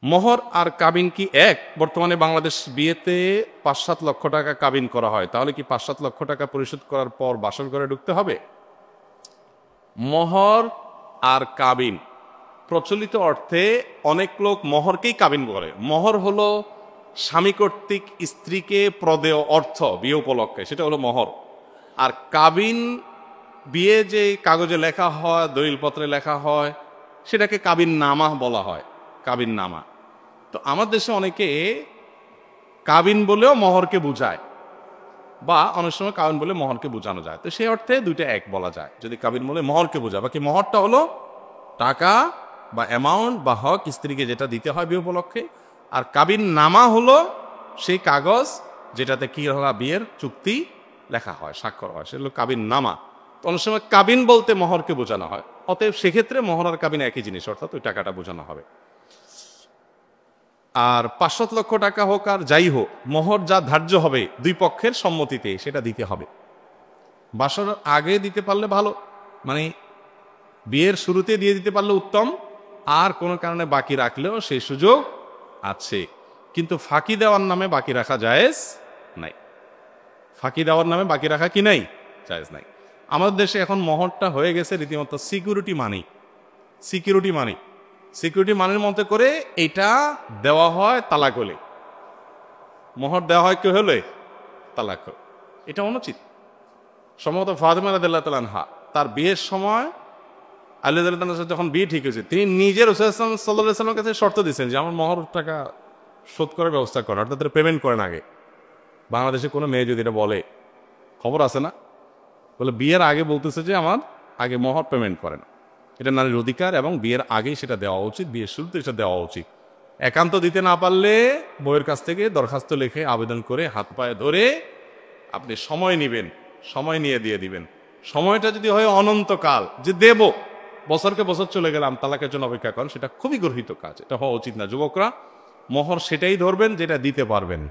মোহর আর কাবিন কি এক? বর্তমানে বাংলাদেশ বিয়েতে ৫-৭ লক্ষ টাকা কাবিন করা হয়, তাহলে কি ৫-৭ লক্ষ টাকা পরিশোধ করার পর বাসর ঘরে ঢুকতে হবে? মোহর আর কাবিন প্রচলিত অর্থে অনেক লোক মোহরকেই কাবিন বলে। মোহর হলো স্বামী কর্তৃক স্ত্রীকে প্রদেয় অর্থ বিয়ে উপলক্ষে, সেটা হলো মোহর। আর কাবিন বিয়ে যে কাগজে লেখা হয়, দলিলপত্রে লেখা হয়, সেটাকে কাবিন নামা বলা হয়। কাবিন নামা। তো আমার দেশে অনেকে কাবিন বলেও মোহরকে বুঝায়, বা অনেক সময় কাবিন বলে মোহরকে বোঝানো যায়। তো সেই অর্থে দুইটা এক বলা যায়, যদি কাবিন বলে মোহরকে বোঝায়। বাকি মোহরটা হলো টাকা বা অ্যামাউন্ট বা হক স্ত্রীকে যেটা দিতে হয় বিয়ে উপলক্ষে। আর কাবিন নামা হলো সেই কাগজ যেটাতে কি হয়, বিয়ের চুক্তি লেখা হয়, স্বাক্ষর হয়, সেগুলো কাবিন নামা। তো অনেক সময় কাবিন বলতে মোহরকে বোঝানো হয়। অতএব সেক্ষেত্রে মোহর আর কাবিন একই জিনিস, অর্থাৎ ওই টাকাটা বোঝানো হবে। আর ৫-৭ লক্ষ টাকা হোক আর যাই হোক, মোহর যা ধার্য হবে দুই পক্ষের সম্মতিতে সেটা দিতে হবে। বাসর আগে দিতে পারলে ভালো, মানে বিয়ের শুরুতে দিয়ে দিতে পারলে উত্তম। আর কোনো কারণে বাকি রাখলেও সেই সুযোগ আছে, কিন্তু ফাঁকি দেওয়ার নামে বাকি রাখা জায়েজ নাই। ফাঁকি দেওয়ার নামে বাকি রাখা কি নাই? জায়েজ নাই। আমাদের দেশে এখন মোহরটা হয়ে গেছে রীতিমতো সিকিউরিটি মানি। সিকিউরিটি মানি, সিকিউরিটি মানির মধ্যে করে এটা দেওয়া হয় তালাক হলে। মোহর দেওয়া হয় কেউ হলে তালাক হলে। এটা অনুচিত। সম্ভবত ফাতেমা রাদিয়াল্লাহু তাআলা আনহা তার বিয়ের সময় আলী রাদিয়াল্লাহু তাআলার সাথে যখন বিয়ে ঠিক হয়েছে, তিনি নিজের রাসূল সাল্লাল্লাহু আলাইহি ওয়াসাল্লামের কাছে শর্ত দিয়েছেন যে আমার মোহর টাকা শোধ করার ব্যবস্থা করেন, অর্থাৎ পেমেন্ট করেন আগে। বাংলাদেশে কোনো মেয়ে যদি এটা বলে, খবর আছে না, বলে বিয়ের আগে বলতেছে যে আমার আগে মোহর পেমেন্ট করেন। এটা নারীর অধিকার এবং বিয়ের আগেই সেটা দেওয়া উচিত, বিয়ের শুরুতে সেটা দেওয়া উচিত। একান্ত দিতে না পারলে বউয়ের কাছ থেকে দরখাস্ত লিখে আবেদন করে হাত পায়ে ধরে আপনি সময় নেবেন, সময় নিয়ে দিয়ে দিবেন। সময়টা যদি হয় অনন্তকাল, যে দেব, বছরকে বছর চলে গেলাম তালাকের জন্য অপেক্ষা করেন, সেটা খুবই গর্হিত কাজ, এটা হওয়া উচিত না। যুবকরা মোহর সেটাই ধরবেন যেটা দিতে পারবেন।